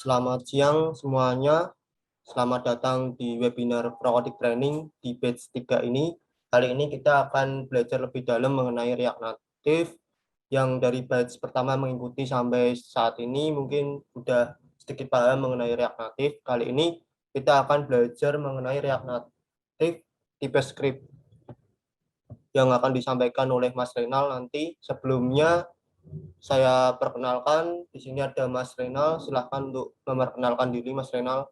Selamat siang semuanya. Selamat datang di webinar Prokodik Training di batch 3 ini. Kali ini kita akan belajar lebih dalam mengenai React Native. Yang dari batch pertama mengikuti sampai saat ini mungkin sudah sedikit paham mengenai React Native. Kali ini kita akan belajar mengenai React Native TypeScript yang akan disampaikan oleh Mas Renal nanti. Sebelumnya saya perkenalkan, di sini ada Mas Renal. Silahkan untuk memperkenalkan diri, Mas Renal.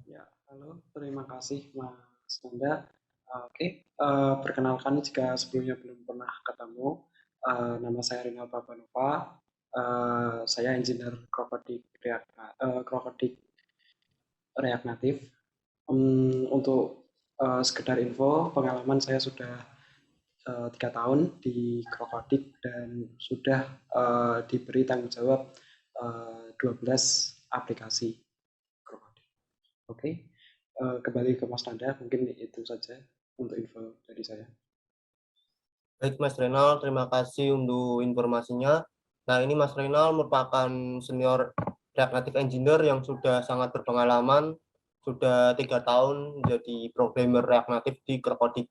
Ya, halo, terima kasih Mas Nanda. Perkenalkan jika sebelumnya belum pernah ketemu, nama saya Rinal Babanova. Saya engineer Krokodik React Native. Untuk sekedar info, pengalaman saya sudah 3 tahun di Krokodik dan sudah diberi tanggung jawab 12 aplikasi Krokodik. Oke. Kembali ke Mas Nanda, mungkin itu saja untuk info dari saya. Baik, Mas Renal, terima kasih untuk informasinya. Nah, ini Mas Renal merupakan senior React Native Engineer yang sudah sangat berpengalaman, sudah 3 tahun menjadi programmer React Native di Krokodik.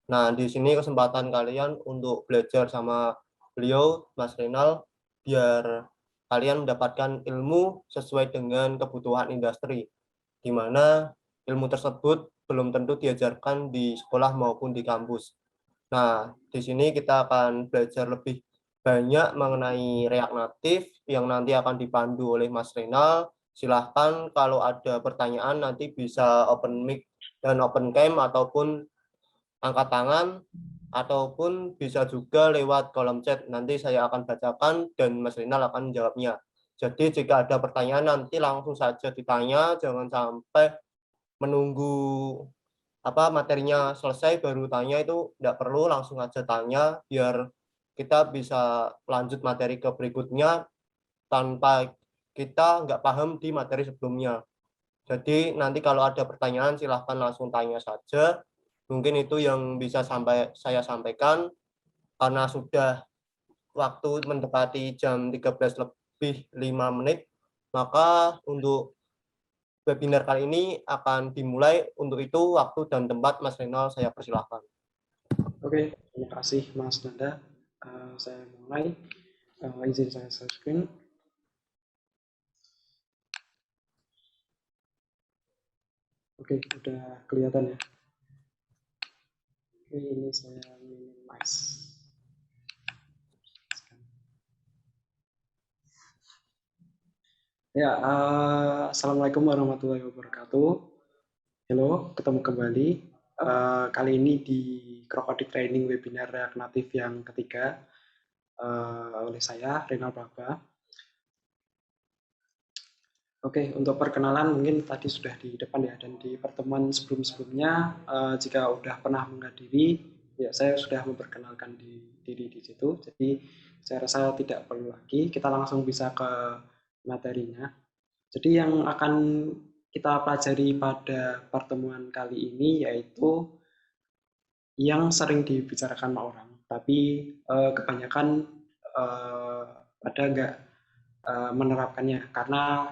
Nah, di sini kesempatan kalian untuk belajar sama beliau, Mas Renal, biar kalian mendapatkan ilmu sesuai dengan kebutuhan industri, di mana ilmu tersebut belum tentu diajarkan di sekolah maupun di kampus. Nah, di sini kita akan belajar lebih banyak mengenai React Native yang nanti akan dipandu oleh Mas Renal. Silahkan kalau ada pertanyaan nanti bisa open mic dan open cam ataupun angkat tangan ataupun bisa juga lewat kolom chat. Nanti saya akan bacakan dan Mas Renal akan menjawabnya. Jadi jika ada pertanyaan nanti langsung saja ditanya, jangan sampai menunggu materinya selesai baru tanya, itu tidak perlu, langsung aja tanya biar kita bisa lanjut materi ke berikutnya tanpa kita nggak paham di materi sebelumnya. Jadi nanti kalau ada pertanyaan silahkan langsung tanya saja. Mungkin itu yang bisa saya sampaikan karena sudah waktu mendekati jam 13 lebih 5 menit, maka untuk webinar kali ini akan dimulai. Untuk itu waktu dan tempat Mas Renal saya persilahkan. Oke, terima kasih Mas Nanda. Saya mulai. Izin saya share screen. Oke, udah kelihatan ya. Oke, ini saya minimize. Ya, Assalamualaikum warahmatullahi wabarakatuh. Halo, ketemu kembali. Kali ini di Krokodik Training Webinar React Native yang ketiga oleh saya, Renal Baba. Oke, untuk perkenalan mungkin tadi sudah di depan ya, dan di pertemuan sebelum-sebelumnya jika udah pernah menghadiri, ya saya sudah memperkenalkan diri di situ. Jadi saya rasa tidak perlu lagi, kita langsung bisa ke materinya. Jadi yang akan kita pelajari pada pertemuan kali ini yaitu yang sering dibicarakan orang, tapi kebanyakan pada nggak menerapkannya karena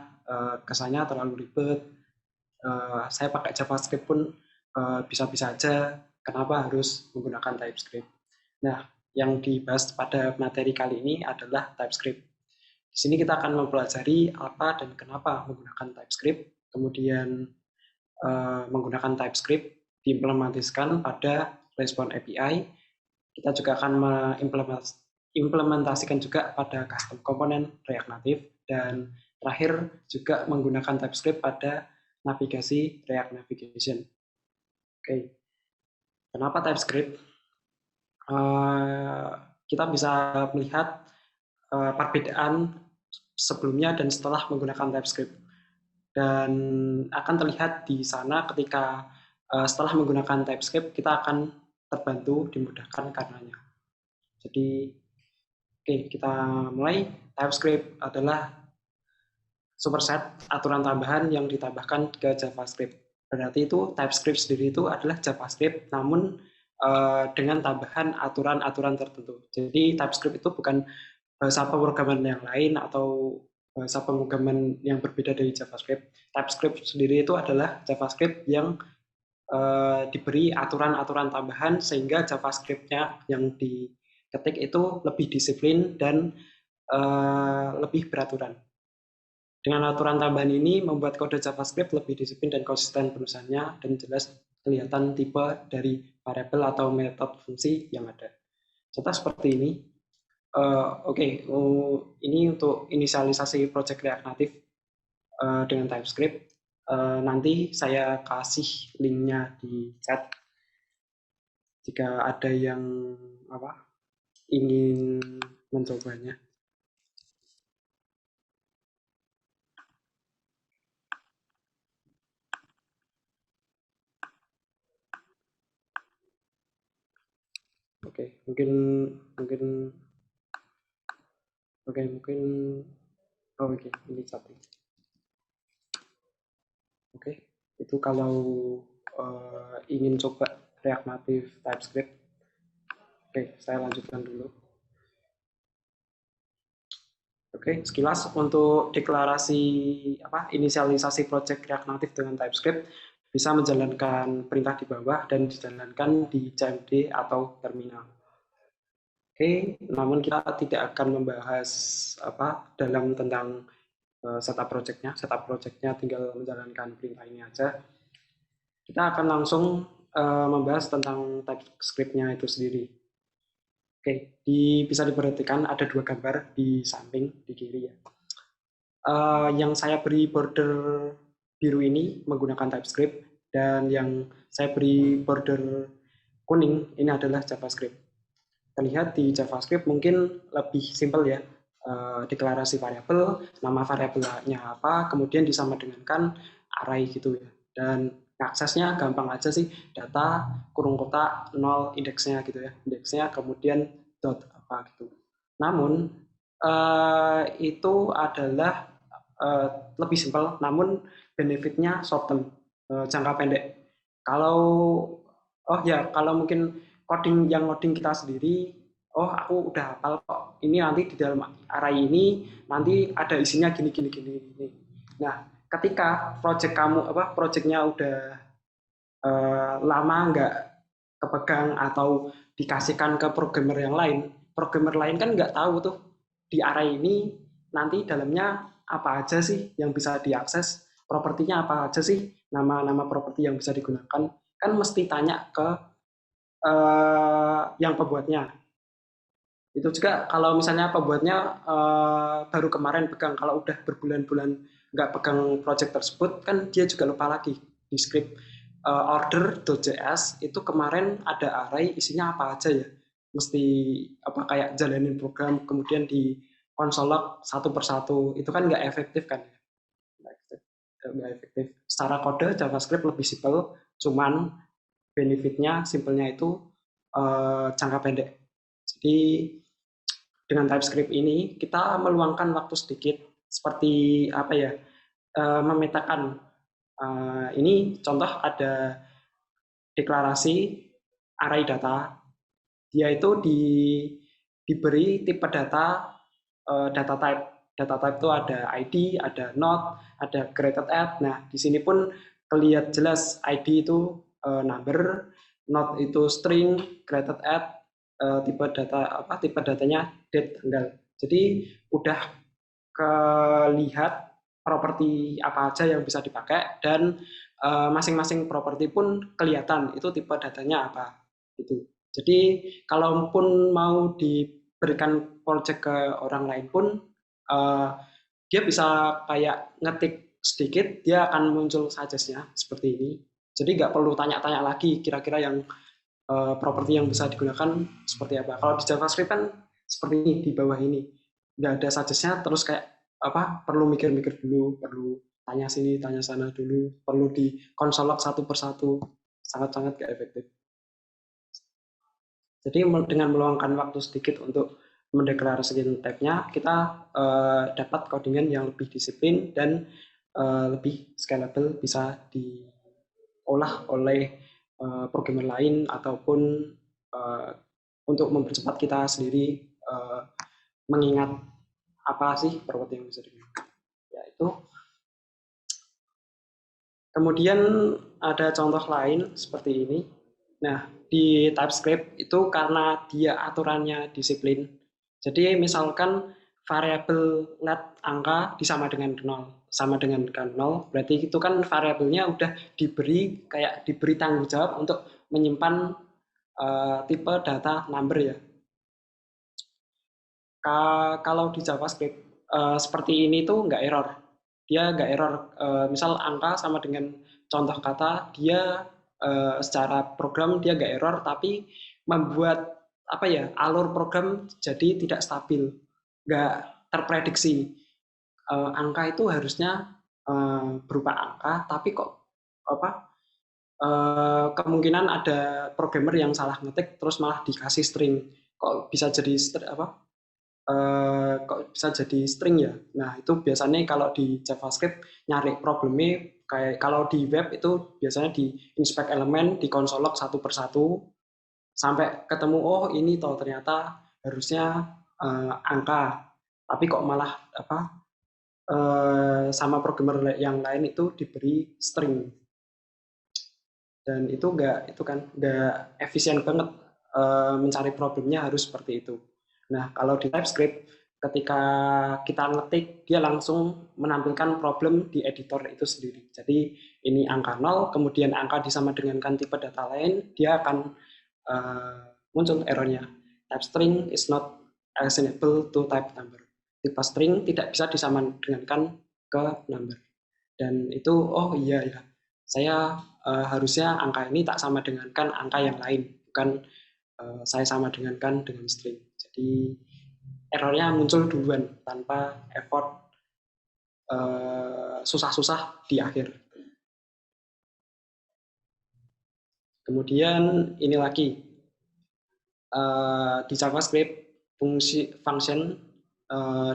kesannya terlalu ribet. Saya pakai JavaScript pun bisa-bisa aja, kenapa harus menggunakan TypeScript. Nah, yang dibahas pada materi kali ini adalah TypeScript. Di sini kita akan mempelajari apa dan kenapa menggunakan TypeScript, kemudian menggunakan TypeScript diimplementasikan pada Response API. Kita juga akan mengimplementasikan juga pada custom komponen React Native, dan terakhir juga menggunakan TypeScript pada navigasi React Navigation. Oke, kenapa TypeScript? Kita bisa melihat perbedaan sebelumnya dan setelah menggunakan TypeScript, dan akan terlihat di sana ketika setelah menggunakan TypeScript kita akan terbantu, dimudahkan karenanya. Jadi kita mulai. TypeScript adalah superset aturan tambahan yang ditambahkan ke JavaScript. Berarti itu TypeScript sendiri itu adalah JavaScript namun dengan tambahan aturan-aturan tertentu. Jadi TypeScript itu bukan bahasa pemrograman yang lain atau bahasa pemrograman yang berbeda dari JavaScript. TypeScript sendiri itu adalah JavaScript yang diberi aturan-aturan tambahan sehingga JavaScript-nya yang diketik itu lebih disiplin dan lebih beraturan. Dengan aturan tambahan ini membuat kode JavaScript lebih disiplin dan konsisten penulisannya dan jelas kelihatan tipe dari variabel atau metode fungsi yang ada. Contoh seperti ini. Oke, ini untuk inisialisasi project React Native dengan TypeScript. Nanti saya kasih linknya di chat jika ada yang ingin mencobanya. Oke, mungkin oke, ini chatting. Oke, itu kalau ingin coba React Native TypeScript. Oke, saya lanjutkan dulu. Oke, sekilas untuk deklarasi inisialisasi project React Native dengan TypeScript bisa menjalankan perintah di bawah dan dijalankan di CMD atau terminal. Oke, namun kita tidak akan membahas dalam tentang setup project-nya. Setup project-nya tinggal menjalankan perintah ini aja. Kita akan langsung membahas tentang TypeScript-nya itu sendiri. Oke, bisa diperhatikan ada dua gambar di samping, di kiri ya. Yang saya beri border biru ini menggunakan TypeScript, dan yang saya beri border kuning ini adalah JavaScript. Terlihat di JavaScript mungkin lebih simpel ya, deklarasi variabel, nama variabelnya apa, kemudian disamadengankan array gitu ya. Dan aksesnya gampang aja sih, data kurung kotak 0 indeksnya gitu ya, indeksnya kemudian dot apa gitu. Namun itu adalah lebih simpel, namun benefitnya short term, jangka pendek. Kalau mungkin ngoding kita sendiri, aku udah hafal kok, ini nanti di dalam array ini nanti ada isinya gini. Nah, ketika projectnya udah lama nggak kepegang atau dikasihkan ke programmer lain kan nggak tahu tuh di array ini nanti dalamnya apa aja sih yang bisa diakses, propertinya apa aja sih, nama-nama properti yang bisa digunakan, kan mesti tanya ke yang pembuatnya. Itu juga kalau misalnya pembuatnya baru kemarin pegang, kalau udah berbulan-bulan nggak pegang project tersebut, kan dia juga lupa lagi di script order.js itu kemarin ada array isinya apa aja ya, mesti kayak jalanin program kemudian di console log satu persatu, itu kan nggak efektif kan, nggak efektif. Secara kode JavaScript lebih simpel, cuman benefitnya simpelnya itu jangka pendek. Jadi dengan TypeScript ini kita meluangkan waktu sedikit, seperti memetakan. Ini contoh ada deklarasi array data, dia itu diberi tipe data type. Data type itu ada ID, ada not, ada created at. Nah, di sini pun kelihatan jelas ID itu number, not itu string, created at, tipe datanya date, tanggal. Jadi udah kelihat properti apa aja yang bisa dipakai, dan masing-masing properti pun kelihatan itu tipe datanya apa gitu. Jadi kalaupun mau diberikan project ke orang lain pun dia bisa kayak ngetik sedikit, dia akan muncul suggest-nya seperti ini. Jadi nggak perlu tanya-tanya lagi kira-kira yang properti yang bisa digunakan seperti apa. Kalau di JavaScript kan seperti ini, di bawah ini nggak ada suggest-nya, terus kayak perlu mikir-mikir dulu, perlu tanya sini tanya sana dulu, perlu di console log satu persatu, sangat-sangat nggak efektif. Jadi dengan meluangkan waktu sedikit untuk mendeklarasikan type-nya, kita dapat codingan yang lebih disiplin dan lebih scalable, bisa diolah oleh programmer lain ataupun untuk mempercepat kita sendiri mengingat apa sih properti yang bisa digunakan. Ya itu. Kemudian ada contoh lain seperti ini. Nah, di TypeScript itu karena dia aturannya disiplin. Jadi misalkan variabel let angka disama dengan 0, sama dengan 0, berarti itu kan variabelnya udah diberi tanggung jawab untuk menyimpan tipe data number ya. Kalau di JavaScript seperti ini tuh nggak error. Dia nggak error. Misal angka sama dengan contoh kata, dia secara program dia nggak error, tapi membuat apa ya, alur program jadi tidak stabil, nggak terprediksi. Angka itu harusnya berupa angka, tapi kok apa? Kemungkinan ada programmer yang salah ngetik terus malah dikasih string. Kok bisa jadi kok bisa jadi string ya. Nah, itu biasanya kalau di JavaScript nyari problemnya kayak kalau di web itu biasanya di inspect elemen, di console log satu persatu sampai ketemu oh ini toh ternyata harusnya angka. Tapi kok malah sama programmer yang lain itu diberi string. Dan itu nggak efisien banget mencari problemnya harus seperti itu. Nah, kalau di TypeScript, ketika kita ngetik, dia langsung menampilkan problem di editor itu sendiri. Jadi, ini angka 0, kemudian angka disama dengankan tipe data lain, dia akan muncul errornya. Type string is not assignable to type number. Tipe string tidak bisa disama dengankan ke number. Dan itu, oh iya ya, saya harusnya angka ini tak sama dengankan angka yang lain, bukan saya sama dengankan dengan string. Jadi errornya muncul duluan tanpa effort susah-susah di akhir. Kemudian ini lagi di JavaScript function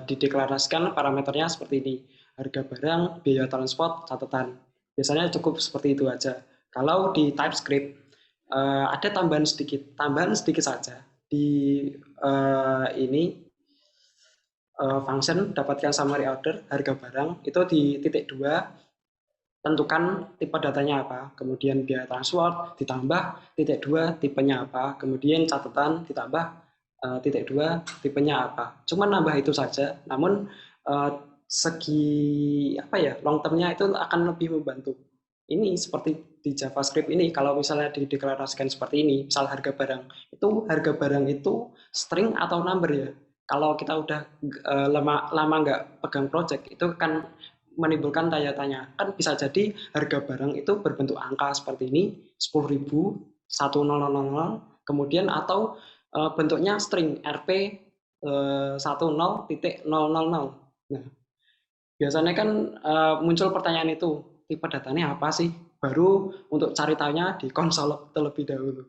dideklarasikan parameternya seperti ini: harga barang, biaya transport, catatan. Biasanya cukup seperti itu aja. Kalau di TypeScript ada tambahan sedikit saja di ini function dapatkan summary order harga barang itu di titik 2 tentukan tipe datanya apa, kemudian biaya transport ditambah titik 2 tipenya apa, kemudian catatan ditambah titik 2 tipenya apa. Cuma nambah itu saja, namun segi long termnya itu akan lebih membantu. Ini seperti di JavaScript ini, kalau misalnya dideklarasikan seperti ini, misal harga barang itu string atau number ya. Kalau kita udah lama nggak pegang project, itu kan menimbulkan tanya-tanya. Kan bisa jadi harga barang itu berbentuk angka seperti ini, 10.000, 1000, kemudian atau bentuknya string RP 10.0.000. Nah, biasanya kan muncul pertanyaan itu, tipe datanya apa sih? Baru untuk cari tahunya di konsol terlebih dahulu.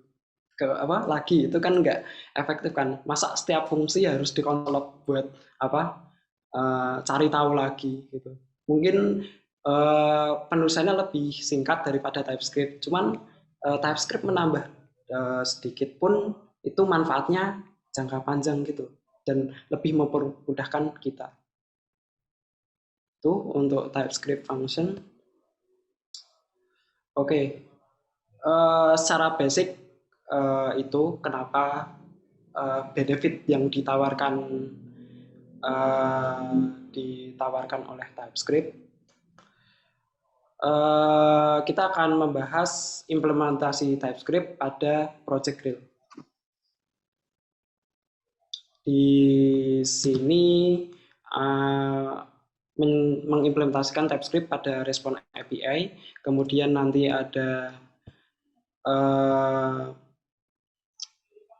Lagi itu kan nggak efektif kan? Masa setiap fungsi harus di konsol buat cari tahu lagi gitu. Mungkin penulisannya lebih singkat daripada TypeScript. Cuman TypeScript menambah sedikit pun itu manfaatnya jangka panjang gitu dan lebih mempermudahkan kita. Itu untuk TypeScript function. Oke, secara basic itu kenapa benefit yang ditawarkan oleh TypeScript. Kita akan membahas implementasi TypeScript pada Project Grill. Di sini mengimplementasikan TypeScript pada Response API, kemudian nanti ada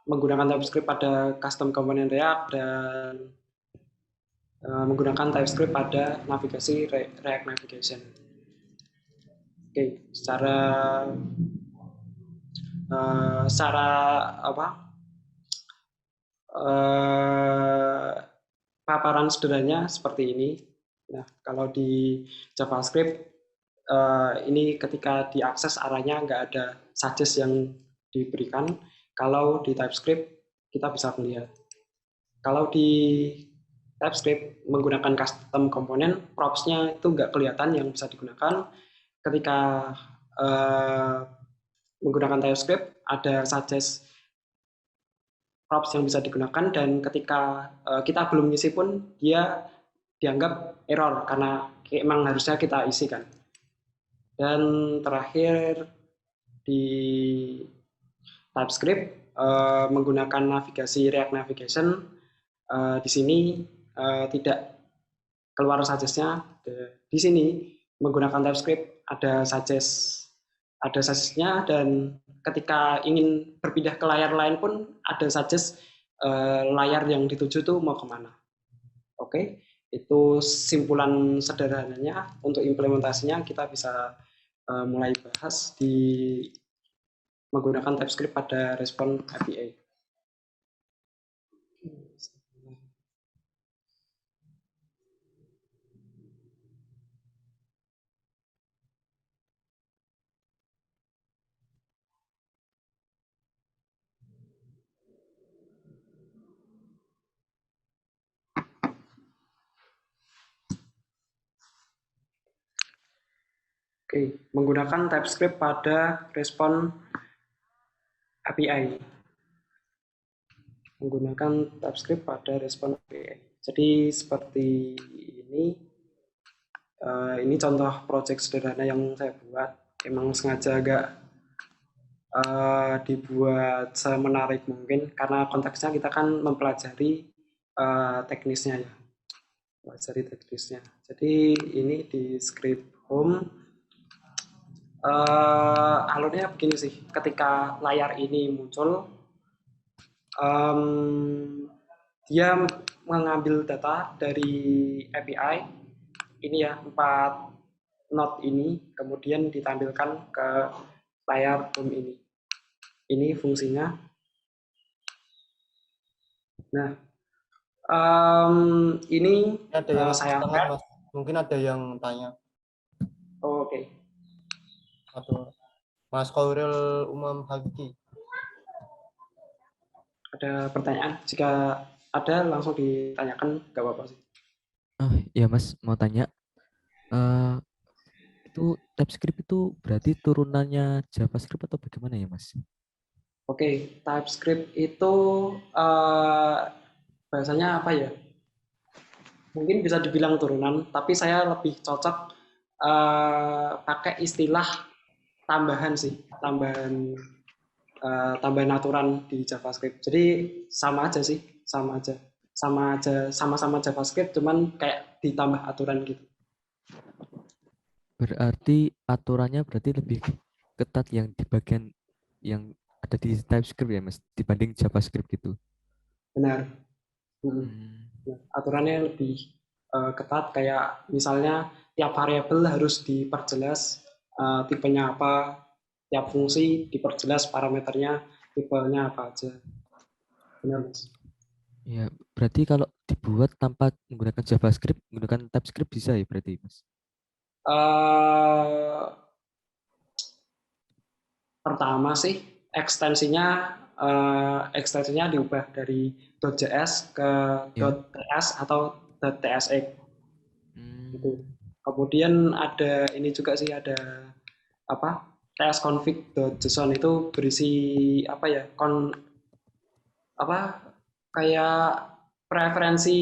menggunakan TypeScript pada custom component React dan menggunakan TypeScript pada navigasi React Navigation. Oke, secara paparan sederhananya seperti ini. Nah, kalau di JavaScript ini ketika diakses arahnya nggak ada suggest yang diberikan. Kalau di TypeScript kita bisa melihat. Kalau di TypeScript menggunakan custom komponen, props-nya itu nggak kelihatan yang bisa digunakan. Ketika menggunakan TypeScript, ada suggest props yang bisa digunakan, dan ketika kita belum ngisi pun dia dianggap error karena emang harusnya kita isi kan. Dan terakhir di TypeScript menggunakan navigasi React Navigation, di sini tidak keluar suggest-nya. Di sini menggunakan TypeScript ada suggest-nya, dan ketika ingin berpindah ke layar lain pun ada suggest layar yang dituju tuh mau kemana. Oke, itu simpulan sederhananya. Untuk implementasinya kita bisa mulai bahas di menggunakan TypeScript pada respon API. Oke, menggunakan TypeScript pada respon API. Menggunakan TypeScript pada respon API. Jadi seperti ini. Ini contoh project sederhana yang saya buat. Emang sengaja agak dibuat semenarik mungkin karena konteksnya kita kan mempelajari teknisnya ya. Pelajari teknisnya. Jadi ini di script home. Alurnya begini sih, ketika layar ini muncul, dia mengambil data dari API ini ya, 4 node ini, kemudian ditampilkan ke layar home ini. Ini fungsinya. Nah, ini Ada yang saya setengah, Mas. Mungkin ada yang tanya. Oh, oke. Atau Mas Khairul Umam Haki. Ada pertanyaan? Jika ada langsung ditanyakan, nggak apa-apa sih. Ya Mas, mau tanya, itu TypeScript itu berarti turunannya JavaScript atau bagaimana ya Mas? Oke, TypeScript itu bahasanya apa ya? Mungkin bisa dibilang turunan, tapi saya lebih cocok pakai istilah tambahan sih, tambahan aturan di JavaScript. Jadi sama aja sih, sama-sama JavaScript, cuman kayak ditambah aturan gitu. Berarti aturannya berarti lebih ketat yang di bagian yang ada di TypeScript ya Mas, dibanding JavaScript gitu. Benar. Aturannya lebih ketat, kayak misalnya tiap variabel harus diperjelas tipenya apa, tiap fungsi diperjelas parameternya, tipenya apa aja. Benar, Mas. Ya, berarti kalau dibuat tanpa menggunakan JavaScript, menggunakan TypeScript bisa ya berarti Mas? Pertama sih ekstensinya diubah dari .js ke .ts atau .tsx gitu. Kemudian ada ini juga sih, ada apa, tsconfig.json itu berisi apa ya, kayak preferensi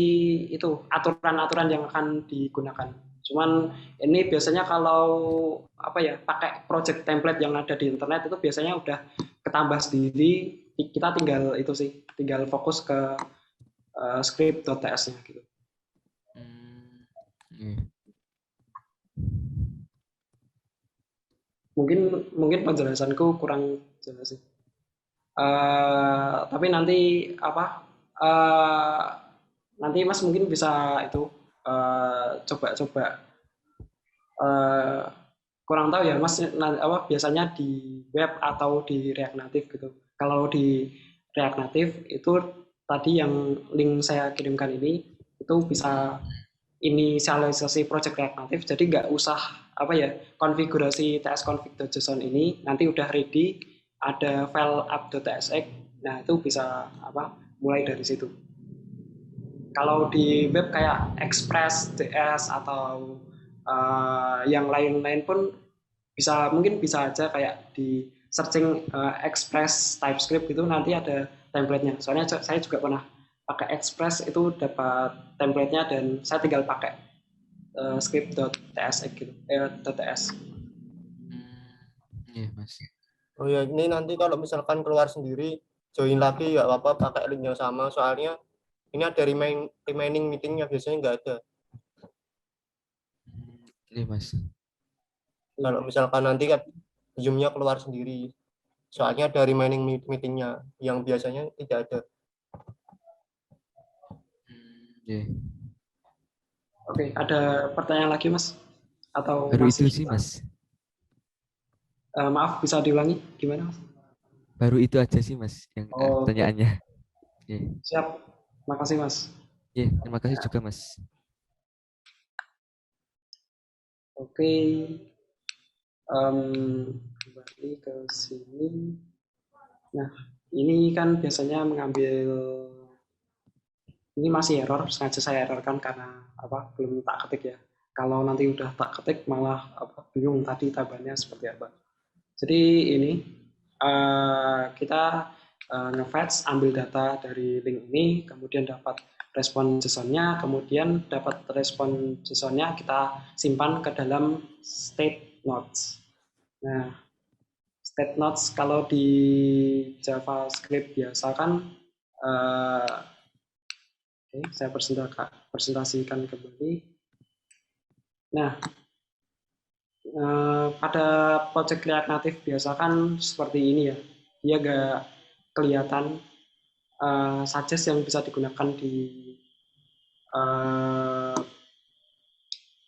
itu, aturan-aturan yang akan digunakan. Cuman ini biasanya kalau apa ya, pakai project template yang ada di internet itu biasanya udah ketambah sendiri, kita tinggal itu sih, tinggal fokus ke script.ts-nya gitu. Mungkin penjelasanku kurang jelas sih. Tapi nanti nanti Mas mungkin bisa itu coba kurang tahu ya Mas, biasanya di web atau di React Native gitu. Kalau di React Native itu tadi yang link saya kirimkan ini itu bisa inisialisasi project React Native, jadi nggak usah konfigurasi tsconfig.json ini, nanti udah ready, ada file app.tsx, nah itu bisa mulai dari situ. Kalau di web kayak Express.js atau yang lain-lain pun mungkin bisa aja kayak di searching Express TypeScript gitu, nanti ada template-nya. Soalnya saya juga pernah pakai Express, itu dapat template-nya dan saya tinggal pakai script.ts gitu, .ts. Iya, Mas. Oh ya, ini nanti kalau misalkan keluar sendiri, join lagi ya apa pakai link yang sama, soalnya ini ada remaining meetingnya, biasanya nggak ada. Iya, Mas. Kalau misalkan nanti kan Zoom-nya keluar sendiri, soalnya ada remaining meetingnya yang biasanya tidak ada. Iya. Oke, ada pertanyaan lagi, Mas? Atau Baru masih? itu sih, Mas. Maaf, bisa diulangi? Gimana, Mas? Baru itu aja sih, Mas, yang Oke, pertanyaannya. Iya. siap. Makasih, Mas. Iya, terima kasih juga, Mas. Oke, kembali ke sini. Nah, ini kan biasanya mengambil, ini masih error, sengaja saya errorkan karena belum tak ketik ya. Kalau nanti udah tak ketik malah bingung tadi tabelnya seperti apa. Jadi ini kita nge-fetch, ambil data dari link ini, kemudian dapat respon JSON-nya, kemudian dapat respon JSON-nya kita simpan ke dalam state nodes. Nah, state nodes kalau di JavaScript biasa kan, oke, saya presentasikan kembali. Nah, pada project React Native biasa kan seperti ini ya, dia agak kelihatan suggest yang bisa digunakan di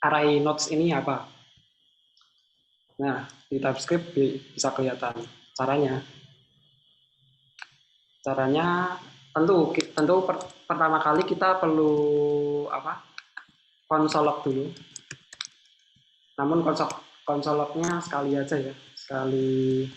array nodes ini apa. Nah, di TypeScript bisa kelihatan caranya. Tentu pertama kali kita perlu console log dulu. Namun console log-nya sekali aja ya, sekali.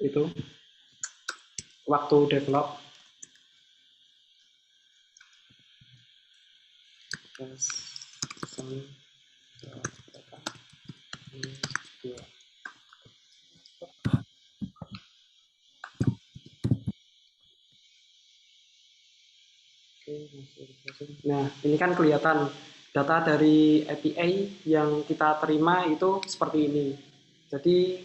Itu waktu develop. Nah, ini kan kelihatan data dari API yang kita terima itu seperti ini. Jadi,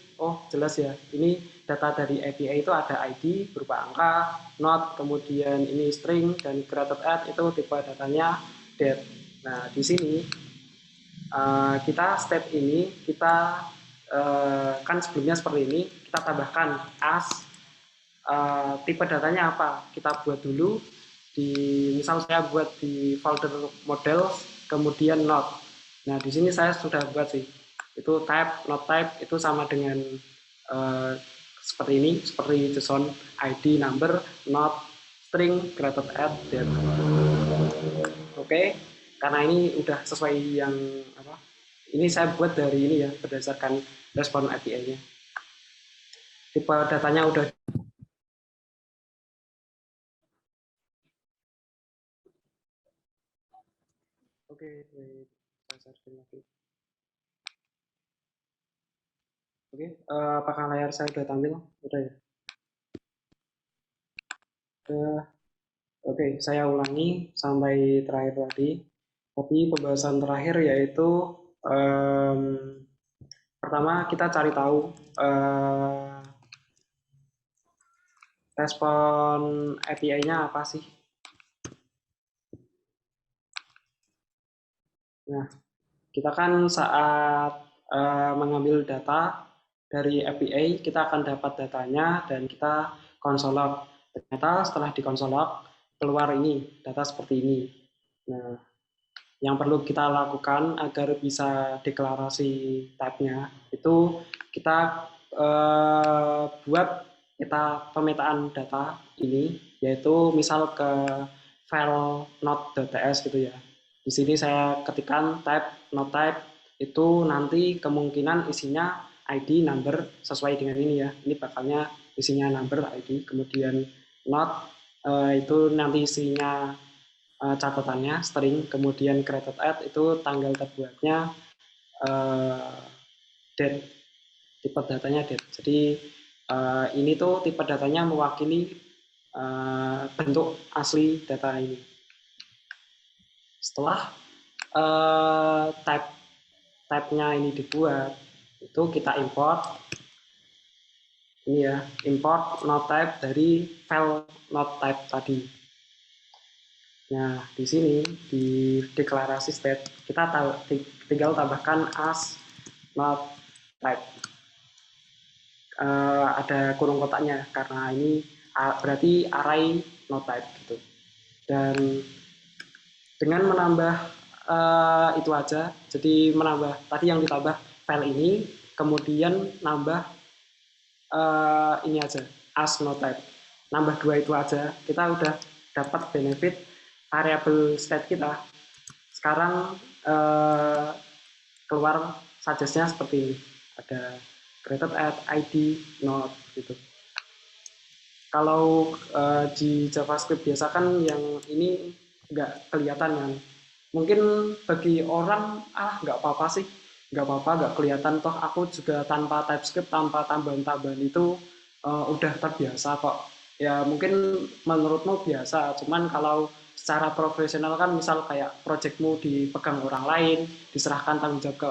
jelas ya, ini data dari API itu ada ID berupa angka, not, kemudian ini string, dan created at itu tipe datanya date. Nah, di sini kita step ini, kita kan sebelumnya seperti ini, kita tambahkan as, tipe datanya apa, kita buat dulu, misal saya buat di folder model, kemudian not. Nah, di sini saya sudah buat sih, itu type, not type, itu sama dengan seperti ini, seperti JSON, ID, number, not, string, created at, date. Oke, karena ini udah sesuai yang ini saya buat dari ini ya, berdasarkan respon API-nya. Tipe datanya udah. Oke, saya share lagi. Oke, apakah layar saya sudah tampil? Udah ya? Oke, saya ulangi sampai terakhir tadi. Tapi pembahasan terakhir yaitu pertama kita cari tahu respon API-nya apa sih. Nah, kita kan saat mengambil data dari API, kita akan dapat datanya dan kita console log. Ternyata setelah di console log, keluar ini, data seperti ini. Nah, yang perlu kita lakukan agar bisa deklarasi type-nya, itu kita buat pemetaan data ini, yaitu misal ke file node.ts gitu ya. Di sini saya ketikkan node type itu nanti kemungkinan isinya ID, number sesuai dengan ini ya. Ini bakalnya isinya number, ID, kemudian node itu nanti isinya catatannya string, kemudian created at itu tanggal terbuatnya, date, tipe datanya date. Jadi ini tuh tipe datanya mewakili bentuk asli data ini. Setelah type-nya ini dibuat, itu kita import ini ya, import node type dari file node type tadi. Nah, di sini di deklarasi state kita tinggal tambahkan as node type. Ada kurung kotaknya karena ini berarti array node type gitu. Dan dengan menambah itu aja, jadi menambah tadi yang ditambah file ini, kemudian nambah ini aja as node type, nambah 2 itu aja, kita udah dapat benefit variable state kita. Sekarang keluar suggest-nya seperti ini, ada created at, ID, node gitu. Kalau di JavaScript biasa kan yang ini nggak kelihatan kan. Mungkin bagi orang nggak apa-apa sih, nggak apa-apa, nggak kelihatan, toh aku juga tanpa TypeScript, tanpa tambahan-tambahan itu udah terbiasa kok. Ya mungkin menurutmu biasa, cuman kalau secara profesional kan misal kayak projectmu dipegang orang lain, diserahkan tanggung jawab ke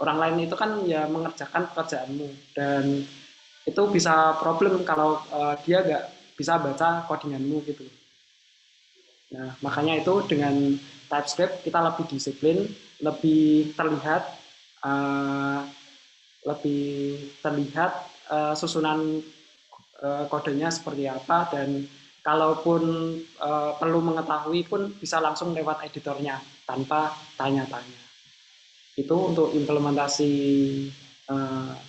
orang lain itu kan ya mengerjakan pekerjaanmu, dan itu bisa problem kalau dia nggak bisa baca codinganmu gitu. Nah, makanya itu dengan TypeScript kita lebih disiplin, lebih terlihat, susunan kodenya seperti apa, dan kalaupun perlu mengetahui pun bisa langsung lewat editornya tanpa tanya-tanya. Itu untuk implementasi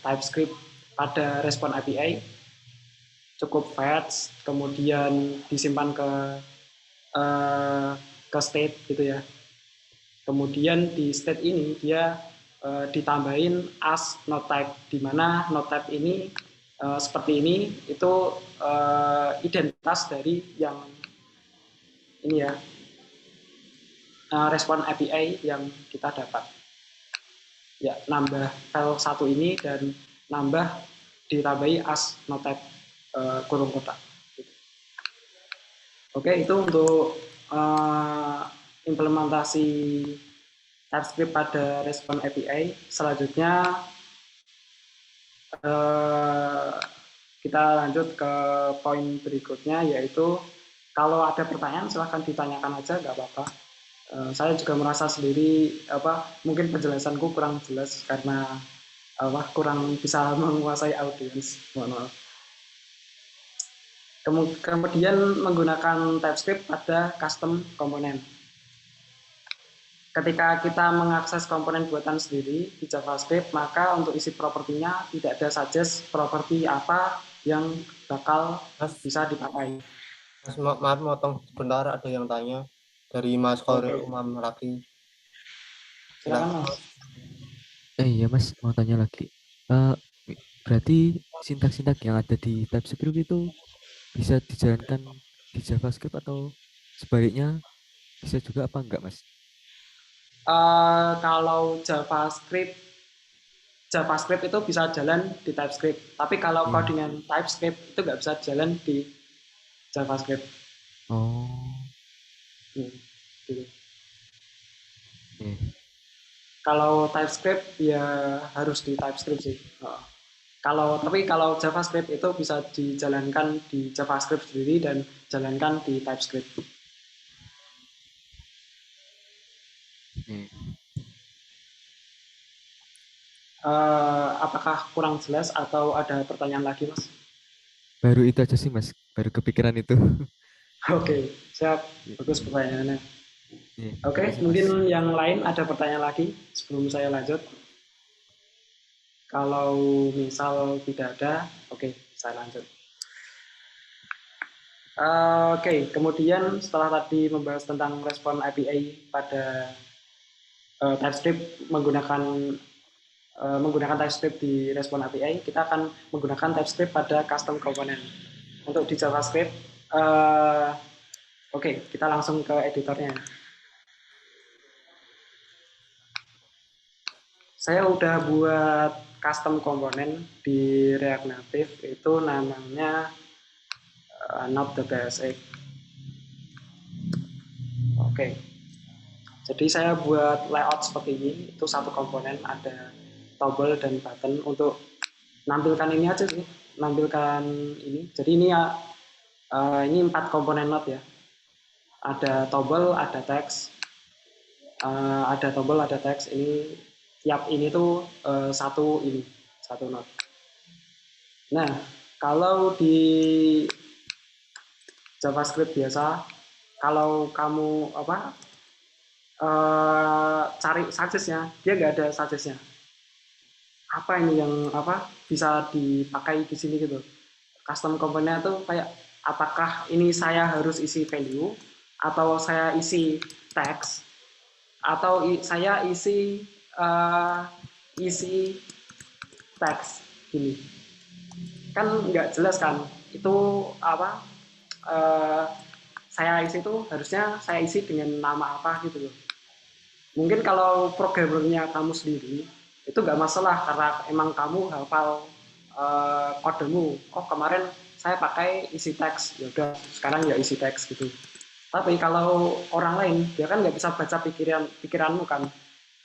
TypeScript pada Respond API. Cukup fetch, kemudian disimpan ke state gitu ya. Kemudian di state ini dia ditambahin as node type, di mana node type ini seperti ini, itu identitas dari yang ini ya, Respond API yang kita dapat. Ya, nambah file satu ini dan nambah ditambahi as node type kurung kotak. Oke, itu untuk implementasi TypeScript pada Respond API. Selanjutnya kita lanjut ke poin berikutnya, yaitu kalau ada pertanyaan silahkan ditanyakan aja, nggak apa-apa. Saya juga merasa sendiri mungkin penjelasanku kurang jelas karena kurang bisa menguasai audiens, mohon maaf. Kemudian menggunakan TypeScript pada custom komponen. Ketika kita mengakses komponen buatan sendiri di JavaScript, maka untuk isi propertinya tidak ada suggest properti apa yang bakal bisa dipakai. Mas, maaf motong sebentar, ada yang tanya dari Mas Khairul Umam lagi. Silakan Mas. Iya Mas, mau tanya lagi. Berarti sintak-sintak yang ada di TypeScript itu bisa dijalankan di JavaScript atau sebaliknya bisa juga apa enggak Mas? Kalau JavaScript itu bisa jalan di TypeScript, tapi kalau codingan TypeScript itu nggak bisa jalan di JavaScript. Oh. Gitu. Okay. Kalau TypeScript ya harus di TypeScript sih. Tapi kalau JavaScript itu bisa dijalankan di JavaScript sendiri dan jalankan di TypeScript. Apakah kurang jelas atau ada pertanyaan lagi, Mas? Baru itu aja sih Mas, baru kepikiran itu. Oke, siap. Bagus pertanyaannya. Oke, Makasih, mungkin Mas. yang lain ada pertanyaan lagi sebelum saya lanjut. Kalau misal tidak ada, oke, saya lanjut. Oke, kemudian setelah tadi membahas tentang respon API pada TypeScript menggunakan TypeScript di respon API, kita akan menggunakan TypeScript pada custom component. Untuk di JavaScript, oke, kita langsung ke editornya. Saya udah buat custom komponen di React Native, itu namanya Node.tsx. Oke, jadi saya buat layout seperti ini, itu satu komponen, ada toggle dan button untuk nampilkan ini aja sih, nampilkan ini. Jadi ini ya, ini 4 komponen node ya. Ada toggle, ada teks, ada tombol, ada teks. Ini tiap ini tuh satu node. Nah, kalau di JavaScript biasa, kalau kamu cari suggest-nya, dia nggak ada suggest-nya. Apa ini yang bisa dipakai di sini gitu? Custom component tuh kayak apakah ini saya harus isi value atau saya isi teks atau saya isi teks gini, kan nggak jelas kan itu saya isi itu harusnya saya isi dengan nama apa gitu loh. Mungkin kalau programmernya kamu sendiri itu nggak masalah karena emang kamu hafal kodemu. Oh kemarin saya pakai isi teks, ya udah sekarang ya isi teks gitu. Tapi kalau orang lain dia kan nggak bisa baca pikiranmu kan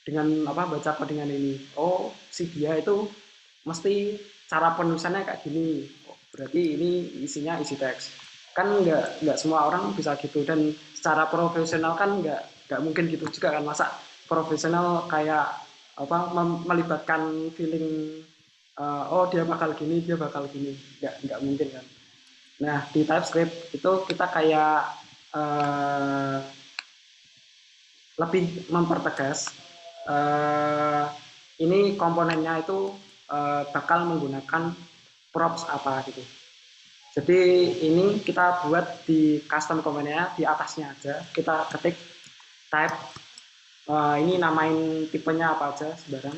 dengan baca codingan ini. Oh si dia itu mesti cara penulisannya kayak gini. Oh, berarti ini isinya isi teks. Kan nggak semua orang bisa gitu, dan secara profesional kan nggak mungkin gitu juga kan. Masa profesional kayak melibatkan feeling oh dia bakal gini, nggak mungkin kan. Nah di TypeScript itu kita kayak lebih mempertegas ini komponennya itu bakal menggunakan props apa gitu. Jadi ini kita buat di custom komponennya di atasnya aja, kita ketik type, ini namain tipenya apa aja sembarang,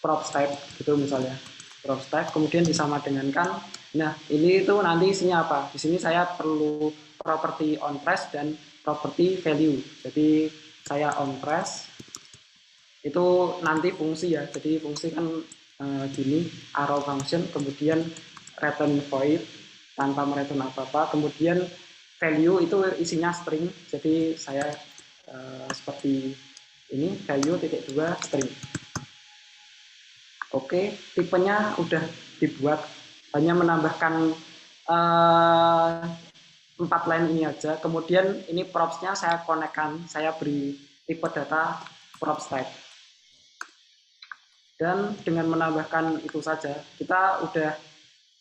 props type gitu misalnya, props type, kemudian disama dengankan. Nah ini itu nanti isinya apa? Di sini saya perlu property onPress dan property value. Jadi saya onPress itu nanti fungsi ya. Jadi fungsi kan gini, arrow function, kemudian return void tanpa mereturn apa-apa, kemudian value itu isinya string. Jadi saya seperti ini, value titik 2 string. Oke, tipenya udah dibuat, hanya menambahkan 4 line ini aja. Kemudian ini props-nya saya konekkan, saya beri tipe data props type. Dan dengan menambahkan itu saja, kita udah,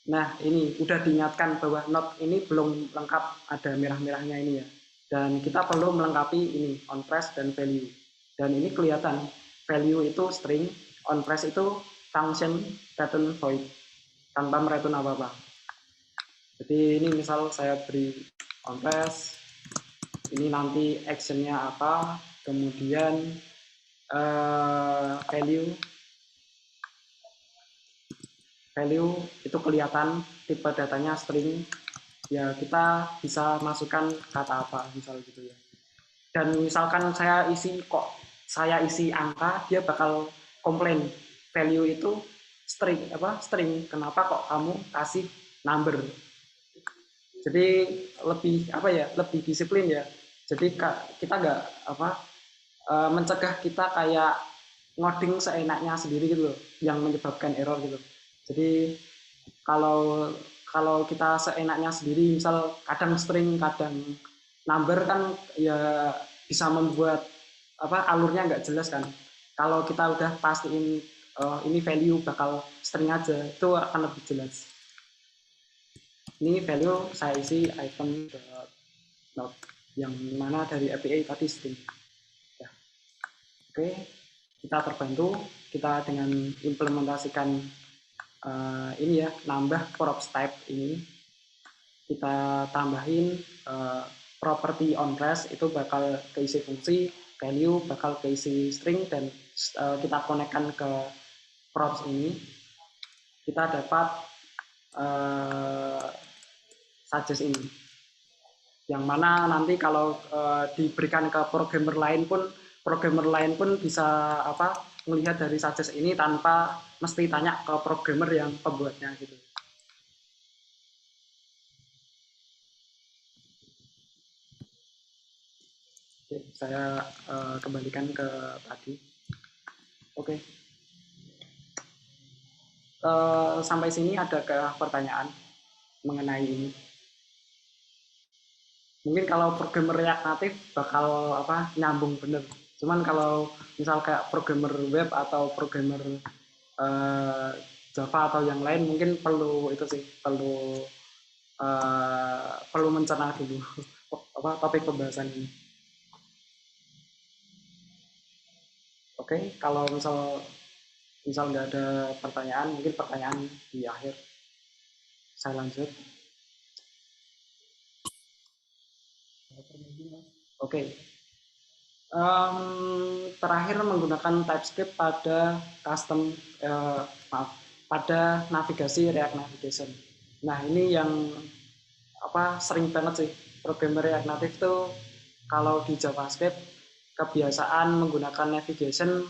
nah ini udah diingatkan bahwa node ini belum lengkap, ada merah-merahnya ini ya. Dan kita perlu melengkapi ini, onPress dan value. Dan ini kelihatan, value itu string, onPress itu function return void, tanpa mereturn apa-apa. Jadi ini misal saya beri onPress, ini nanti actionnya apa, kemudian value itu kelihatan tipe datanya string, ya kita bisa masukkan kata apa misal gitu ya. Dan misalkan saya isi angka, dia bakal komplain value itu string, kenapa kok kamu kasih number. Jadi lebih disiplin ya. Jadi kita nggak mencegah kita kayak ngoding seenaknya sendiri gitu loh, yang menyebabkan error gitu. Jadi kalau kita seenaknya sendiri, misal kadang string, kadang number kan ya bisa membuat alurnya nggak jelas kan. Kalau kita udah pastiin ini value bakal string aja, itu akan lebih jelas. Ini value saya isi item node yang mana dari API tadi string. Ya. Oke, kita terbantu, kita dengan implementasikan ini ya, nambah props type ini. kita tambahin property on rest itu bakal keisi fungsi, value bakal keisi string, dan kita konekkan ke props ini, kita dapat suggest ini, yang mana nanti kalau diberikan ke programmer lain pun bisa melihat dari suggest ini tanpa mesti tanya ke programmer yang pembuatnya gitu. Oke, saya kembalikan ke tadi. Oke. Sampai sini adakah pertanyaan mengenai ini? Mungkin kalau programmer React Native bakal nyambung bener. Cuman kalau misal kayak programmer web atau programmer Java atau yang lain mungkin perlu itu sih, perlu mencerna dulu topik pembahasan ini. Oke, kalau misal nggak ada pertanyaan, mungkin pertanyaan di akhir. Saya lanjut. Oke. Terakhir menggunakan TypeScript pada pada navigasi React Navigation. Nah, ini yang sering banget sih programmer React Native tuh kalau di JavaScript kebiasaan menggunakan navigation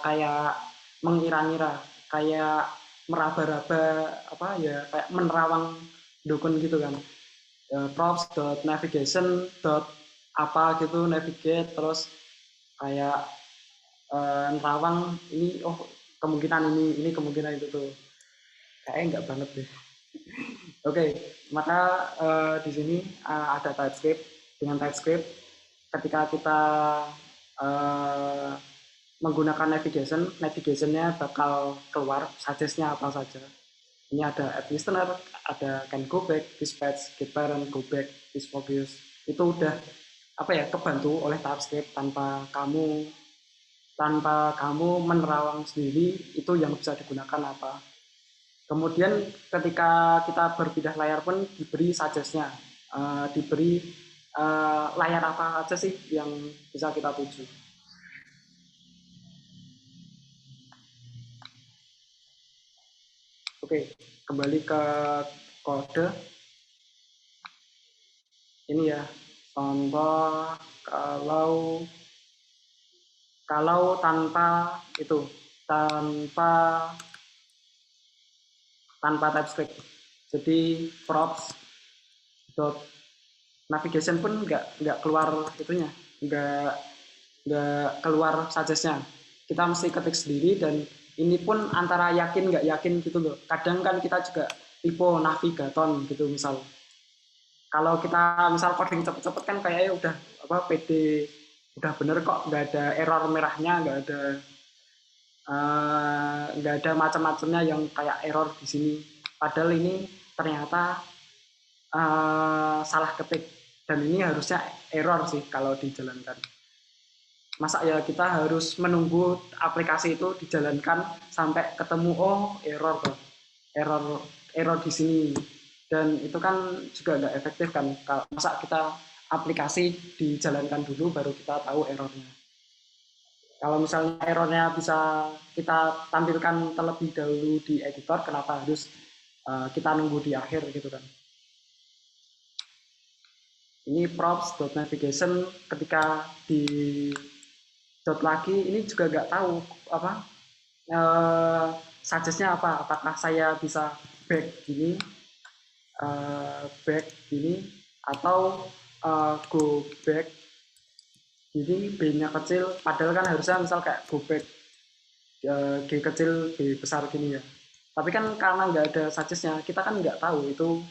kayak mengira-ngira, kayak meraba-raba kayak menerawang dukun gitu kan. Props.navigation apa gitu, navigate, terus kayak nerawang ini, kemungkinan ini kemungkinan itu tuh, kayaknya nggak banget deh. Oke, maka di sini ada TypeScript. Dengan TypeScript, ketika kita menggunakan navigationnya bakal keluar suggest-nya apa saja. Ini ada add listener, ada can go back, dispatch, get parent, go back, is focus. Itu udah kebantu oleh TypeScript tanpa kamu menerawang sendiri itu yang bisa digunakan apa. Kemudian ketika kita berpindah layar pun diberi suggest-nya, diberi layar apa aja sih yang bisa kita tuju. Oke, kembali ke kode. Ini ya, contoh kalau tanpa TypeScript. Jadi props navigation pun nggak keluar itunya, nggak keluar suggest-nya. Kita mesti ketik sendiri, dan ini pun antara yakin nggak yakin gitu loh. Kadang kan kita juga tipe navigaton gitu misal. Kalau kita misal coding cepet-cepet kan kayaknya udah PD, udah bener kok, nggak ada error merahnya, nggak ada macam-macamnya yang kayak error di sini. Padahal ini ternyata salah ketik, dan ini harusnya error sih kalau dijalankan. Masa ya kita harus menunggu aplikasi itu dijalankan sampai ketemu error di sini, dan itu kan juga nggak efektif kan. Masa kita aplikasi dijalankan dulu baru kita tahu errornya. Kalau misalnya errornya bisa kita tampilkan terlebih dahulu di editor, kenapa harus kita nunggu di akhir gitu kan. Ini props.navigation, ketika di dot lagi ini juga nggak tahu suggest-nya apa. Apakah saya bisa back gini, atau go back. Jadi B-nya kecil, padahal kan harusnya misal kayak go back, G kecil, B besar gini ya. Tapi kan karena nggak ada suggest-nya, kita kan nggak tahu itu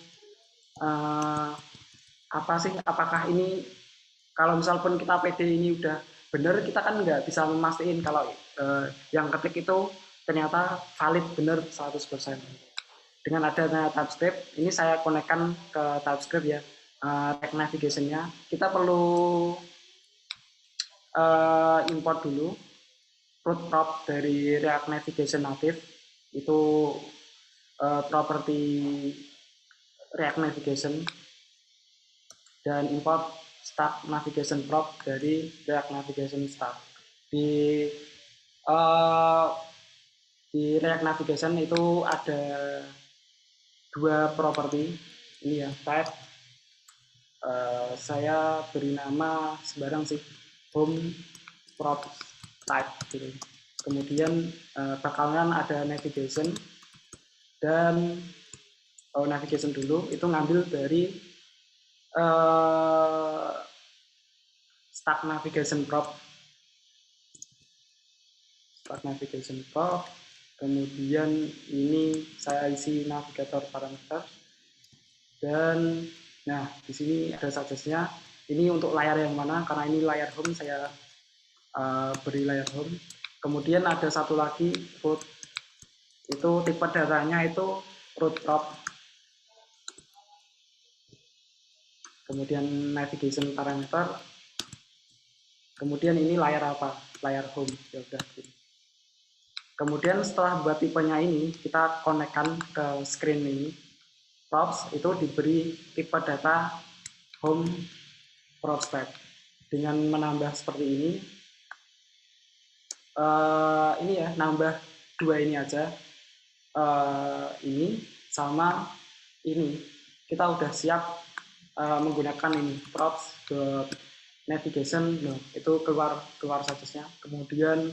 apa sih, apakah ini, kalau misal pun kita PD ini udah benar, kita kan nggak bisa memastikan kalau yang ketik itu ternyata valid benar 100%. Dengan adanya TypeScript, ini saya konekkan ke TypeScript ya, React Navigation-nya. Kita perlu import dulu root prop dari React Navigation Native, itu property React Navigation dan import Stack Navigation Prop dari React Navigation Stack. Di React Navigation itu ada 2 properti ini ya, type. Saya beri nama sembarang sih, home prop type gitu. Kemudian bakalan ada navigation, dan navigation dulu itu ngambil dari Stack Navigation Prop. Stack Navigation Prop. Kemudian ini saya isi navigator parameter, dan nah di sini ada suggest-nya. Ini untuk layar yang mana, karena ini layar home, saya beri layar home. Kemudian ada satu lagi root, itu tipe datanya itu root prop. Kemudian navigation parameter, kemudian ini layar apa, layar home, ya udah. Kemudian setelah buat tipenya ini, kita konekkan ke screen ini. Props itu diberi tipe data home prospect. Dengan menambah seperti ini, ya nambah 2 ini aja, ini sama ini, kita udah siap menggunakan ini props ke navigation. No, itu keluar suggest-nya. Kemudian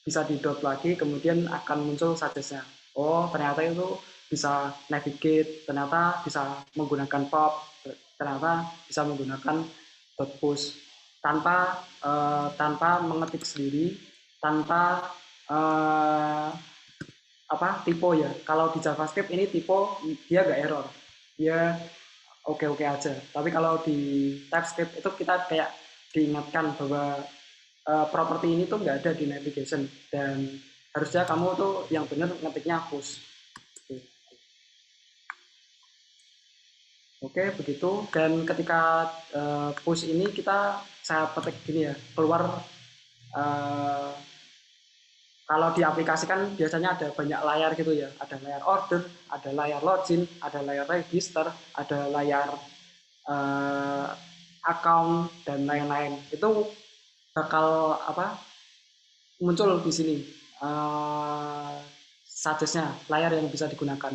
bisa di dot lagi, kemudian akan muncul suggest-nya. Oh, ternyata itu bisa navigate, ternyata bisa menggunakan pop, ternyata bisa menggunakan dot push tanpa mengetik sendiri, tanpa tipe ya. Kalau di JavaScript ini tipe dia nggak error, dia oke-oke aja. Tapi kalau di TypeScript itu kita kayak diingatkan bahwa properti ini tuh nggak ada di navigation, dan harusnya kamu tuh yang benar ngetiknya push. Oke, begitu. Dan ketika push ini saya petik gini ya, keluar kalau diaplikasikan biasanya ada banyak layar gitu ya, ada layar order, ada layar login, ada layar register, ada layar account, dan lain-lain. Itu bakal muncul di sini suggest-nya, layar yang bisa digunakan.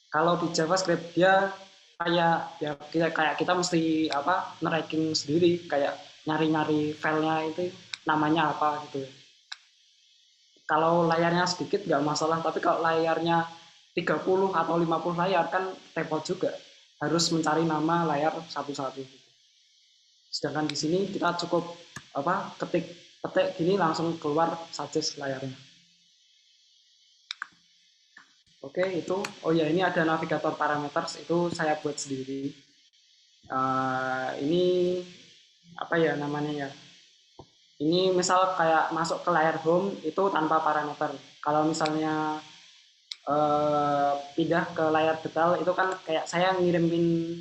Kalau di JavaScript dia kayak kita mesti nge-ranking sendiri, kayak nyari-nyari filenya itu namanya apa gitu. Kalau layarnya sedikit nggak masalah, tapi kalau layarnya 30 atau 50 layar kan repot juga, harus mencari nama layar satu-satu. Sedangkan di sini kita cukup ketik gini langsung keluar suggest layarnya. Oke, itu. Oh ya, ini ada navigator parameters, itu saya buat sendiri. Ini apa ya namanya ya? Ini misal kayak masuk ke layar home itu tanpa parameter. Kalau misalnya pindah ke layar detail itu kan kayak saya ngirimin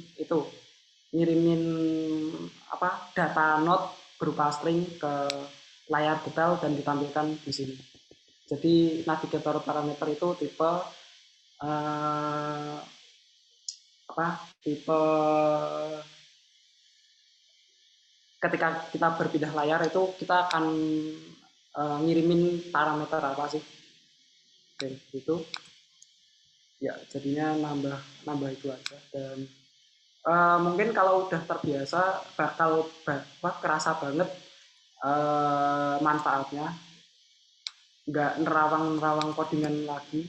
data node berupa string ke layar detail dan ditampilkan di sini. Jadi navigator parameter itu tipe ketika kita berpindah layar itu kita akan ngirimin parameter apa sih. Oke, gitu ya, jadinya nambah itu aja. Dan mungkin kalau udah terbiasa bakal kerasa banget manfaatnya, nggak nerawang codingan lagi.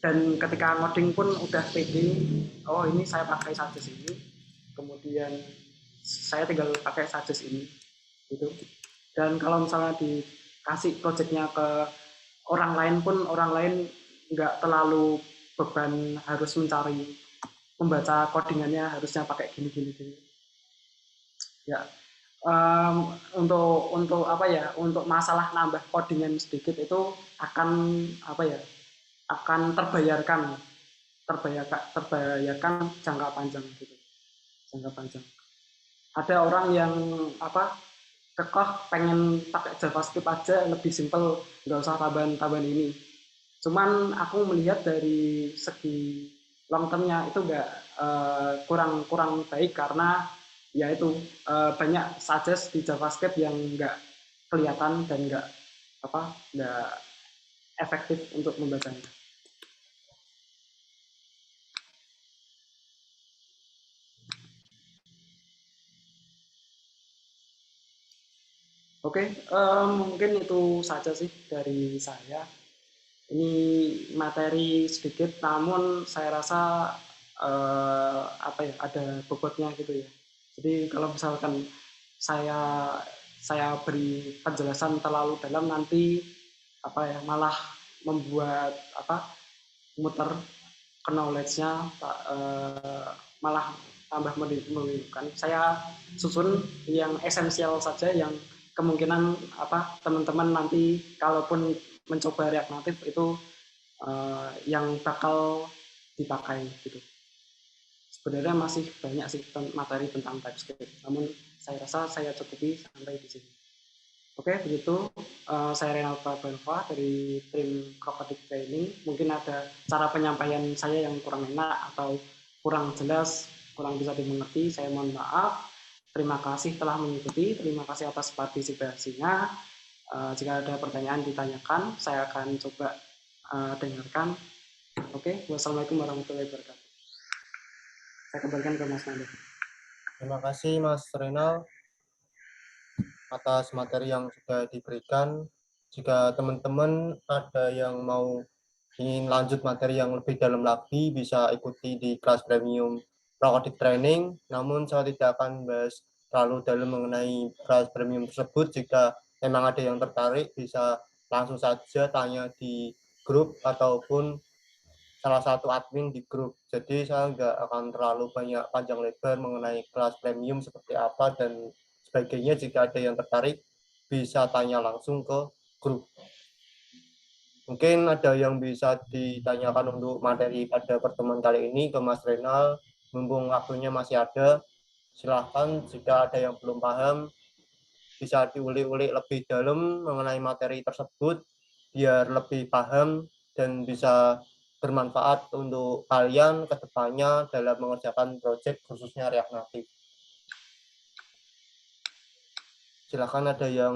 Dan ketika ngoding pun udah pede, oh ini saya pakai suggest ini, kemudian saya tinggal pakai suggest ini gitu. Dan kalau misalnya dikasih projectnya ke orang lain pun, orang lain nggak terlalu beban harus membaca codingannya harusnya pakai gini ya. Untuk untuk masalah nambah codingan sedikit itu akan terbayarkan jangka panjang gitu. Ada orang yang kekeh pengen pakai JavaScript aja lebih simpel, nggak usah tambahan ini. Cuman aku melihat dari segi long termnya itu enggak kurang baik karena ya itu banyak suggest di JavaScript yang enggak kelihatan dan enggak efektif untuk membacanya. Oke, mungkin itu saja sih dari saya. Ini materi sedikit, namun saya rasa ada bobotnya gitu ya. Jadi kalau misalkan saya beri penjelasan terlalu dalam nanti malah membuat muter knowledge-nya malah tambah membingungkan. Saya susun yang esensial saja yang kemungkinan teman-teman nanti kalaupun mencoba React Native itu yang bakal dipakai gitu. Sebenarnya masih banyak sih materi tentang TypeScript, namun saya rasa saya cukupi sampai di sini. Oke, begitu. Saya Renal Prabanova dari tim Crocodic Training. Mungkin ada cara penyampaian saya yang kurang enak atau kurang jelas, kurang bisa dimengerti. Saya mohon maaf. Terima kasih telah mengikuti. Terima kasih atas partisipasinya. Jika ada pertanyaan ditanyakan, saya akan coba dengarkan. Oke, wassalamualaikum warahmatullahi wabarakatuh. Saya kembalikan ke Mas Nando. Terima kasih Mas Renal atas materi yang sudah diberikan. Jika teman-teman ada yang ingin lanjut materi yang lebih dalam lagi, bisa ikuti di kelas premium Crocodic Training. Namun saya tidak akan bahas terlalu dalam mengenai kelas premium tersebut. Jika memang ada yang tertarik, bisa langsung saja tanya di grup ataupun salah satu admin di grup. Jadi saya nggak akan terlalu banyak panjang lebar mengenai kelas premium seperti apa dan sebagainya. Jika ada yang tertarik, bisa tanya langsung ke grup. Mungkin ada yang bisa ditanyakan untuk materi pada pertemuan kali ini ke Mas Renal. Mumpung waktunya masih ada, silahkan jika ada yang belum paham, bisa diulik-ulik lebih dalam mengenai materi tersebut, biar lebih paham dan bisa bermanfaat untuk kalian ke depannya dalam mengerjakan proyek khususnya React Native. Silahkan ada yang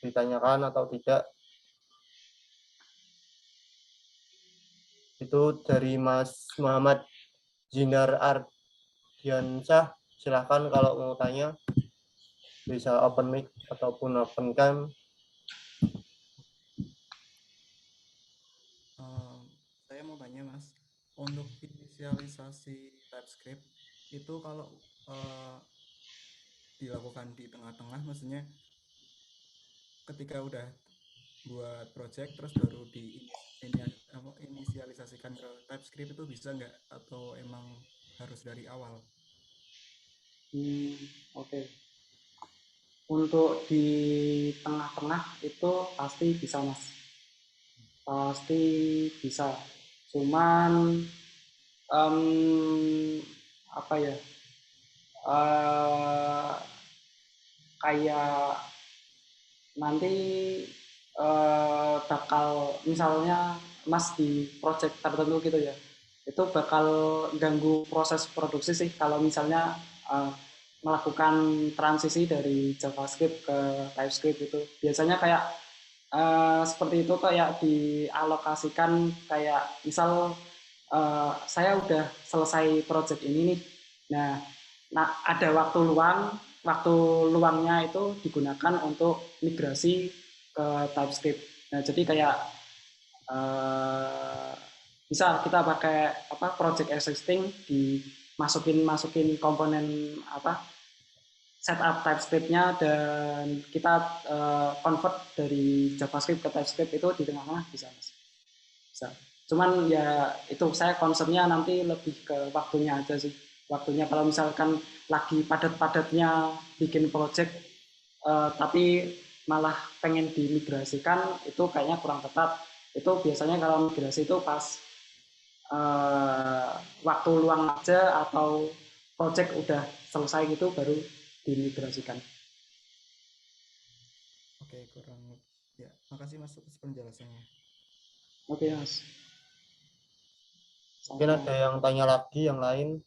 ditanyakan atau tidak. Itu dari Mas Muhammad Zinar Ardiansyah. Silahkan kalau mau tanya, bisa open mic ataupun open cam. Saya mau tanya Mas, untuk inisialisasi TypeScript itu kalau dilakukan di tengah-tengah, maksudnya ketika udah buat project terus baru inisialisasikan ke TypeScript itu bisa nggak, atau emang harus dari awal? Oke. Untuk di tengah-tengah itu pasti bisa Mas. Pasti bisa. Cuman kayak nanti bakal misalnya Mas di project tertentu gitu ya, itu bakal ganggu proses produksi sih kalau misalnya melakukan transisi dari JavaScript ke TypeScript. Itu biasanya kayak seperti itu, kayak dialokasikan, kayak misal saya udah selesai project ini nih, nah ada waktu luangnya itu digunakan untuk migrasi ke TypeScript. Nah jadi kayak bisa kita pakai project existing, masukin komponen setup TypeScript-nya, dan kita convert dari JavaScript ke TypeScript. Itu di tengah-tengah bisa. Cuman ya itu saya concernnya nanti lebih ke waktunya aja sih. Waktunya kalau misalkan lagi padat-padatnya bikin project tapi malah pengen dimigrasikan, itu kayaknya kurang tepat. Itu biasanya kalau migrasi itu pas waktu luang aja atau project udah selesai gitu baru dimigrasikan. Oke, kurang ya. Makasih Mas atas penjelasannya. Oke, Mas. Mungkin ada yang tanya lagi yang lain.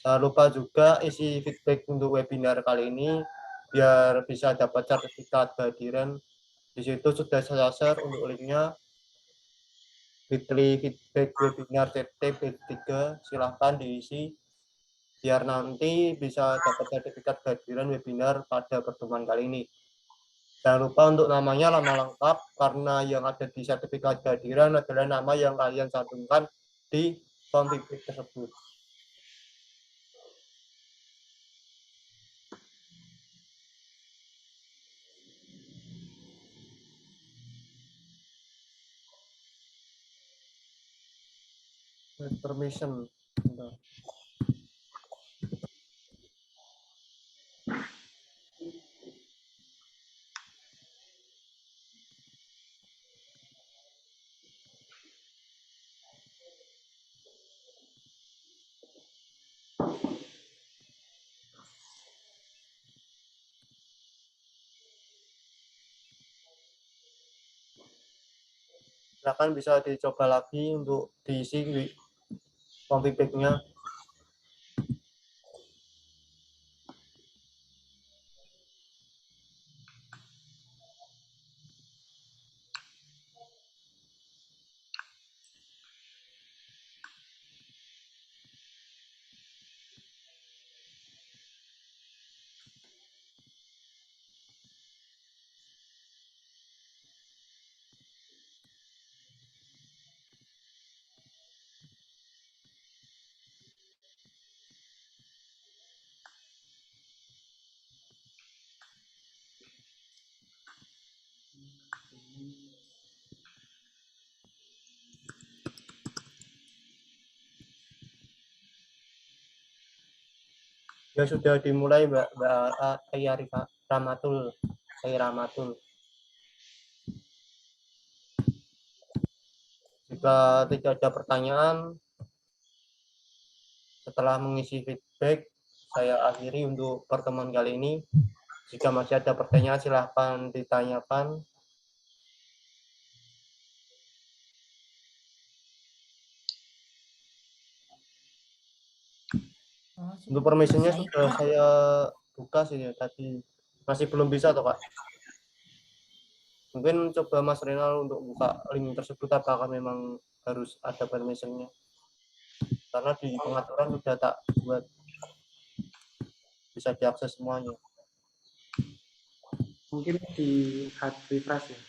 Jangan lupa juga isi feedback untuk webinar kali ini biar bisa dapat sertifikat kehadiran. Di situ sudah saya share untuk linknya. Weekly feedback webinar CT3, silahkan diisi biar nanti bisa dapat sertifikat kehadiran webinar pada pertemuan kali ini. Jangan lupa untuk namanya nama lengkap karena yang ada di sertifikat kehadiran adalah nama yang kalian cantumkan di form feedback tersebut. Permission. Bentar. Silakan bisa dicoba lagi untuk diisi form feedback-nya. Ya sudah dimulai Mbak Ramatul. Jika tidak ada pertanyaan, setelah mengisi feedback, saya akhiri untuk pertemuan kali ini. Jika masih ada pertanyaan, silahkan ditanyakan. Untuk permissionnya sudah saya buka sih ya tadi. Masih belum bisa toh Pak? Mungkin coba Mas Renal untuk buka link tersebut apakah memang harus ada permissionnya. Karena di pengaturan sudah tak buat bisa diakses semuanya. Mungkin di hard refresh ya.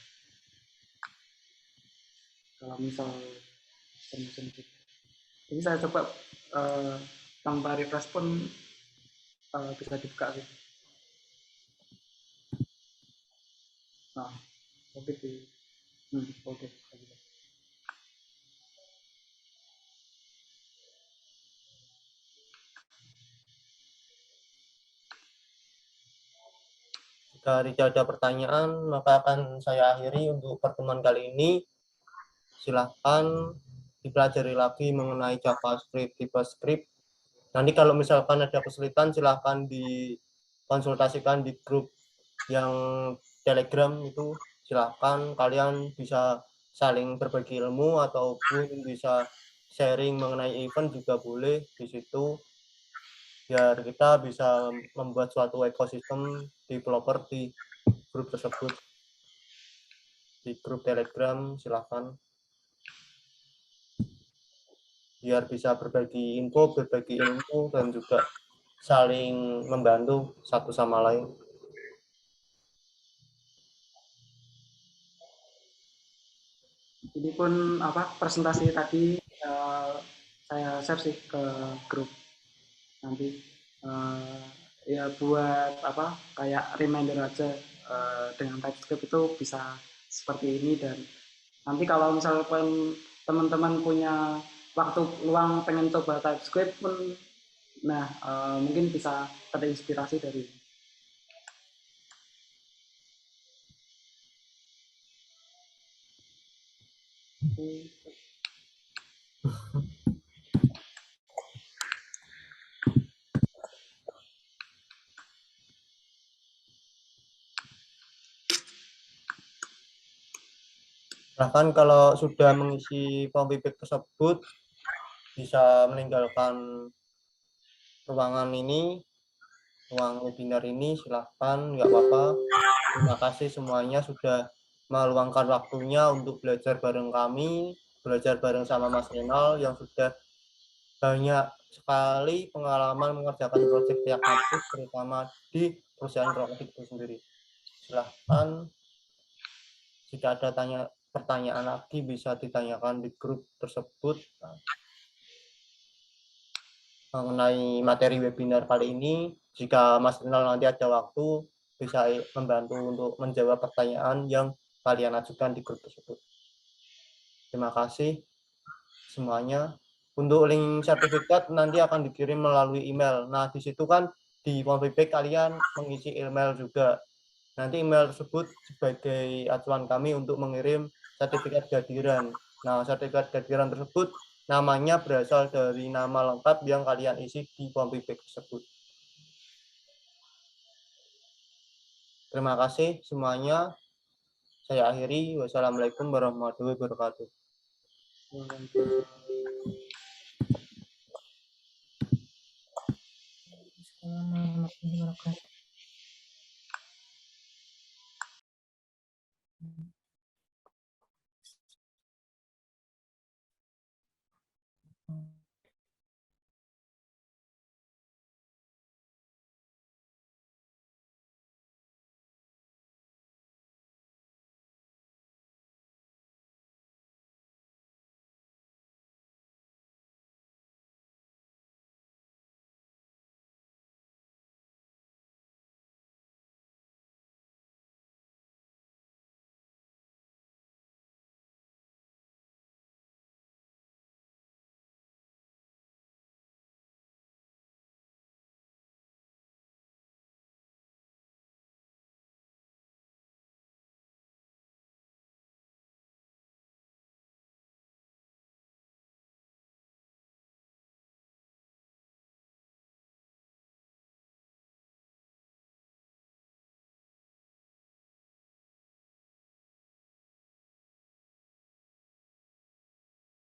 Kalau misal permission gitu. Ini saya coba tanpa refresh pun bisa dibuka gitu. Nah, oke di oke. Jika tidak ada pertanyaan, maka akan saya akhiri untuk pertemuan kali ini. Silahkan dipelajari lagi mengenai JavaScript, TypeScript. Nanti kalau misalkan ada kesulitan, silahkan dikonsultasikan di grup yang Telegram itu. Silahkan kalian bisa saling berbagi ilmu ataupun bisa sharing mengenai event juga boleh di situ. Biar kita bisa membuat suatu ekosistem developer di grup tersebut. Di grup Telegram silahkan. Biar bisa berbagi info, berbagi ilmu, dan juga saling membantu satu sama lain. Ini pun presentasi tadi saya share sih ke grup nanti ya buat kayak reminder aja dengan TypeScript itu bisa seperti ini, dan nanti kalau misalkan teman-teman punya waktu luang pengen coba TypeScript pun mungkin bisa terinspirasi dari Bahkan kalau sudah mengisi form feedback tersebut, bisa meninggalkan ruangan ini, ruang webinar ini, silahkan, nggak apa-apa. Terima kasih semuanya sudah meluangkan waktunya untuk belajar bareng kami, belajar bareng sama Mas Renal yang sudah banyak sekali pengalaman mengerjakan proyek diagnostik, terutama di perusahaan robotik itu sendiri. Silahkan, jika ada pertanyaan lagi bisa ditanyakan di grup tersebut mengenai materi webinar kali ini. Jika Mas Renal nanti ada waktu, bisa membantu untuk menjawab pertanyaan yang kalian ajukan di grup tersebut. Terima kasih semuanya. Untuk link sertifikat nanti akan dikirim melalui email. Nah, di situ kan di form feedback kalian mengisi email juga. Nanti email tersebut sebagai acuan kami untuk mengirim sertifikat kehadiran. Nah, sertifikat kehadiran tersebut namanya berasal dari nama lengkap yang kalian isi di form feedback tersebut. Terima kasih semuanya. Saya akhiri. Wassalamualaikum warahmatullahi wabarakatuh. Assalamualaikum warahmatullahi wabarakatuh.